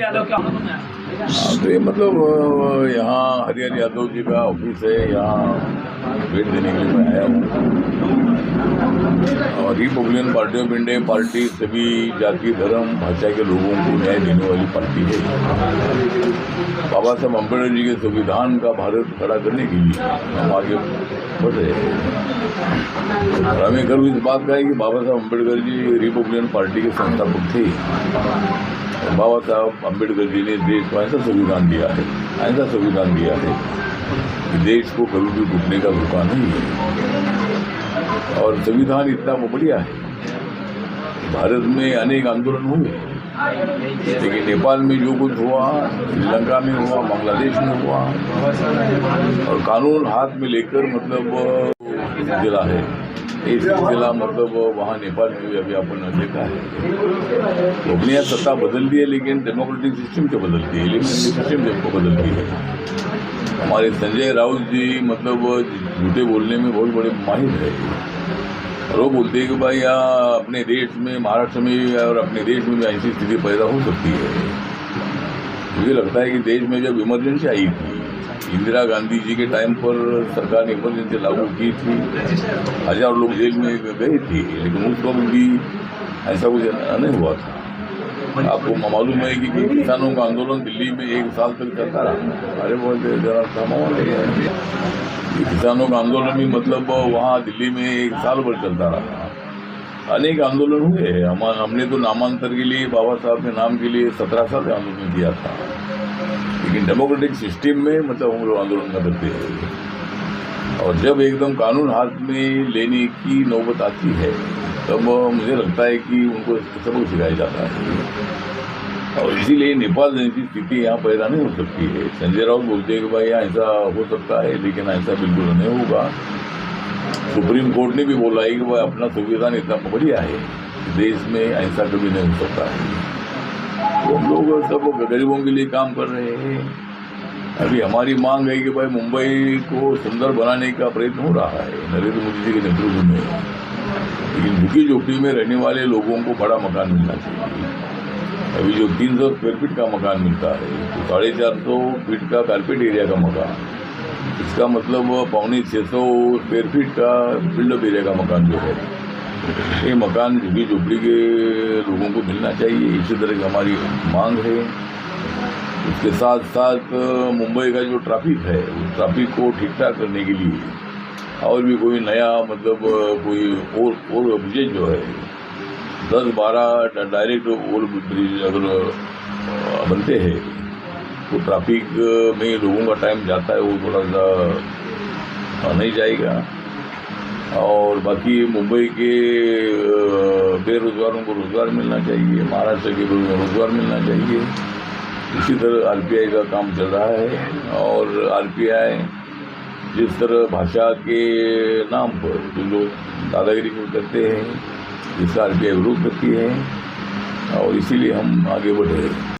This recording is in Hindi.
यादव क्या हाँ, तो ये मतलब यहाँ हरिहर यादव जी का ऑफिस है, यहाँ भेंट देने के लिए मैं आया हूँ। और Republican party of India party सभी जाति धर्म भाषा के लोगों को न्याय देने वाली पार्टी है। बाबा साहब अम्बेडकर जी के संविधान का भारत खड़ा करने के लिए हम आगे बढ़ रहे हैं। और हमें गर्व इस बात का है कि बाबा साहब अम्बेडकर जी रिपब्लिकन पार्टी के संस्थापक थे। बाबा साहब अम्बेडकर जी ने देश को ऐसा संविधान दिया है कि देश को कभी भी टूटने का धोखा नहीं है। और संविधान इतना बढ़िया है। भारत में अनेक आंदोलन हुए, लेकिन नेपाल में जो कुछ हुआ, श्रीलंका में हुआ, बांग्लादेश में हुआ, और कानून हाथ में लेकर मतलब जिला है ये सिलसिला मतलब वहाँ नेपाल में भी अभी अपन देखा है। तो अपनी सत्ता बदल दी है, लेकिन डेमोक्रेटिक सिस्टम को बदल दी है, इलेक्शन सिस्टम को बदल दी है। हमारे संजय राउत जी मतलब झूठे बोलने में बहुत बड़े माहिर है। और वो बोलते हैं कि भाई यहाँ अपने देश में, महाराष्ट्र में और अपने देश में भी ऐसी स्थिति पैदा हो सकती है। मुझे लगता है कि देश में जब इमरजेंसी आई थी, इंदिरा गांधी जी के टाइम पर सरकार ने इमरजेंसी लागू की थी, हजारों लोग जेल में गए थे, लेकिन उस वक्त भी ऐसा कुछ नहीं हुआ था। आपको मालूम है कि किसानों का आंदोलन दिल्ली में 1 साल तक चलता रहा। अरे बोलते जरा थमाओ, किसानों का आंदोलन भी मतलब वहाँ दिल्ली में 1 साल भर चलता रहा। अनेक आंदोलन हुए हैं। हमने तो नामांतर के लिए बाबा साहब के नाम के लिए 17 साल आंदोलन किया था, लेकिन डेमोक्रेटिक सिस्टम में मतलब हम लोग आंदोलन न करते हैं। और जब एकदम कानून हाथ में लेने की नौबत आती है, तब मुझे लगता है कि उनको सबक सिखाया जाता है। और इसीलिए नेपाल जैसी स्थिति यहाँ पैदा नहीं हो सकती है। संजय राउत बोलते हैं कि भाई यहाँ ऐसा हो सकता है, लेकिन ऐसा बिल्कुल नहीं होगा। सुप्रीम कोर्ट ने भी बोला है कि भाई अपना संविधान इतना बढ़िया है, देश में ऐसा कभी नहीं हो सकता है। तो हम लोग सब गरीबों के लिए काम कर रहे हैं। अभी हमारी मांग है कि भाई मुंबई को सुंदर बनाने का प्रयत्न हो रहा है नरेंद्र मोदी जी के नेतृत्व में, लेकिन झुग्गी झोपड़ी में रहने वाले लोगों को बड़ा मकान मिलना चाहिए। अभी जो 300 स्क्वायर फीट का मकान मिलता है, तो 450 फीट का कारपेट एरिया का मकान, इसका मतलब 650 स्क्वायर फीट का बिल्डअप एरिया का मकान जो है, ये मकान झुग्गी झोपड़ी के लोगों को मिलना चाहिए। इसी तरह की हमारी मांग है। उसके साथ साथ मुंबई का जो ट्रैफिक है, उस ट्रैफिक को ठीक ठाक करने के लिए और भी कोई नया मतलब कोई और ब्रिज जो है, 10-12 डायरेक्ट ओवर ब्रिज अगर बनते हैं, तो ट्रैफिक में लोगों का टाइम जाता है वो थोड़ा सा नहीं जाएगा। और बाकी मुंबई के बेरोजगारों को रोजगार मिलना चाहिए, महाराष्ट्र के रोजगार मिलना चाहिए। इसी तरह आरपीआई का काम चल रहा है। और आरपीआई जिस तरह भाषा के नाम पर जो लोग दादागिरी करते हैं, इसका आरपीआई विरोध करती है, और इसीलिए हम आगे बढ़ रहे हैं।